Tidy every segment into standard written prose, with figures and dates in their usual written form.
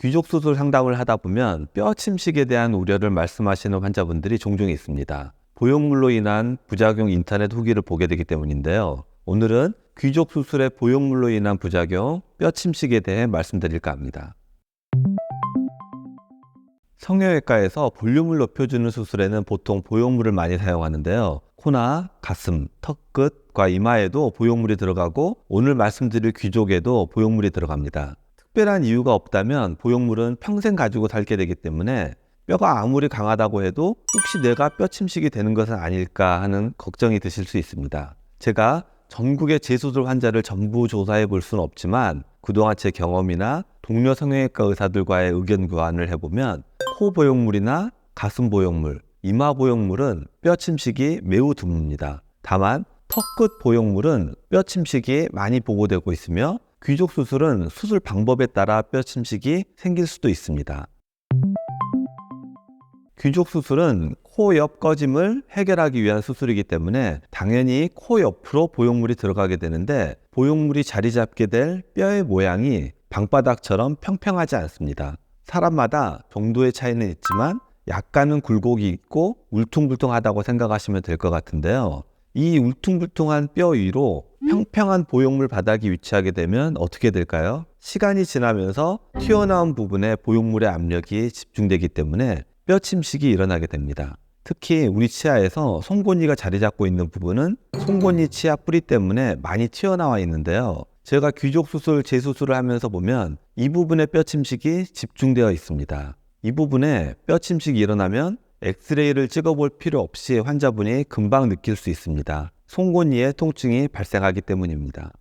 귀족 수술 상담을 하다 보면 뼈 침식에 대한 우려를 말씀하시는 환자분들이 종종 있습니다. 보형물로 인한 부작용 인터넷 후기를 보게 되기 때문인데요. 오늘은 귀족 수술의 보형물로 인한 부작용, 뼈 침식에 대해 말씀드릴까 합니다. 성형외과에서 볼륨을 높여주는 수술에는 보통 보형물을 많이 사용하는데요. 코나 가슴, 턱끝과 이마에도 보형물이 들어가고 오늘 말씀드릴 귀족에도 보형물이 들어갑니다. 특별한 이유가 없다면 보형물은 평생 가지고 살게 되기 때문에 뼈가 아무리 강하다고 해도 혹시 내가 뼈 침식이 되는 것은 아닐까 하는 걱정이 드실 수 있습니다. 제가 전국의 재수술 환자를 전부 조사해 볼 수는 없지만 그동안 제 경험이나 동료 성형외과 의사들과의 의견 교환을 해보면 코 보형물이나 가슴 보형물, 이마 보형물은 뼈 침식이 매우 드뭅니다. 다만 턱끝 보형물은 뼈 침식이 많이 보고되고 있으며 귀족 수술은 수술 방법에 따라 뼈 침식이 생길 수도 있습니다. 귀족 수술은 코 옆 꺼짐을 해결하기 위한 수술이기 때문에 당연히 코 옆으로 보형물이 들어가게 되는데 보형물이 자리 잡게 될 뼈의 모양이 방바닥처럼 평평하지 않습니다. 사람마다 정도의 차이는 있지만 약간은 굴곡이 있고 울퉁불퉁하다고 생각하시면 될 것 같은데요. 이 울퉁불퉁한 뼈 위로 평평한 보형물 바닥이 위치하게 되면 어떻게 될까요? 시간이 지나면서 튀어나온 부분에 보형물의 압력이 집중되기 때문에 뼈 침식이 일어나게 됩니다. 특히 우리 치아에서 송곳니가 자리 잡고 있는 부분은 송곳니 치아 뿌리 때문에 많이 튀어나와 있는데요. 제가 귀족 수술, 재수술을 하면서 보면 이 부분에 뼈 침식이 집중되어 있습니다. 이 부분에 뼈 침식이 일어나면 엑스레이를 찍어볼 필요 없이 환자분이 금방 느낄 수 있습니다. 송곳니에 통증이 발생하기 때문입니다.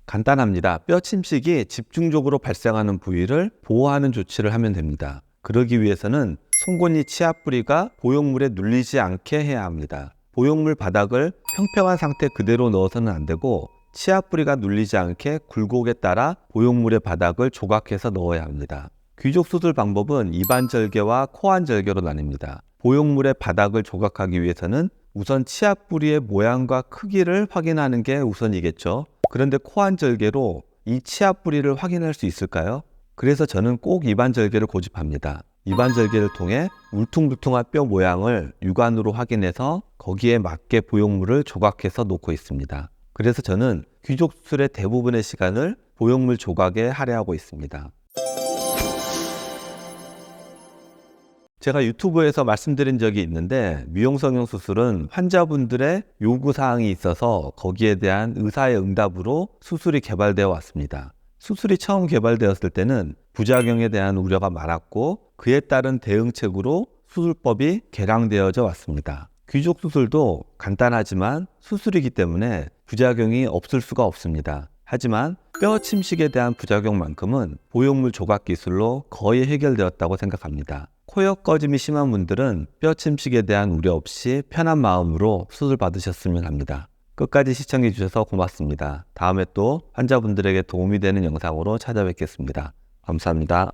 간단합니다. 뼈 침식이 집중적으로 발생하는 부위를 보호하는 조치를 하면 됩니다. 그러기 위해서는 송곳니 치아 뿌리가 보형물에 눌리지 않게 해야 합니다. 보형물 바닥을 평평한 상태 그대로 넣어서는 안 되고 치아 뿌리가 눌리지 않게 굴곡에 따라 보형물의 바닥을 조각해서 넣어야 합니다. 귀족 수술 방법은 입안절개와 코안절개로 나뉩니다. 보형물의 바닥을 조각하기 위해서는 우선 치아 뿌리의 모양과 크기를 확인하는 게 우선이겠죠. 그런데 코안절개로 이 치아 뿌리를 확인할 수 있을까요? 그래서 저는 꼭 입안절개를 고집합니다. 입안절개를 통해 울퉁불퉁한 뼈 모양을 육안으로 확인해서 거기에 맞게 보형물을 조각해서 놓고 있습니다. 그래서 저는 귀족 수술의 대부분의 시간을 보형물 조각에 할애하고 있습니다. 제가 유튜브에서 말씀드린 적이 있는데 미용성형 수술은 환자분들의 요구사항이 있어서 거기에 대한 의사의 응답으로 수술이 개발되어 왔습니다. 수술이 처음 개발되었을 때는 부작용에 대한 우려가 많았고 그에 따른 대응책으로 수술법이 개량되어져 왔습니다. 귀족 수술도 간단하지만 수술이기 때문에 부작용이 없을 수가 없습니다. 하지만 뼈 침식에 대한 부작용만큼은 보형물 조각 기술로 거의 해결되었다고 생각합니다. 코옆 꺼짐이 심한 분들은 뼈 침식에 대한 우려 없이 편한 마음으로 수술 받으셨으면 합니다. 끝까지 시청해 주셔서 고맙습니다. 다음에 또 환자분들에게 도움이 되는 영상으로 찾아뵙겠습니다. 감사합니다.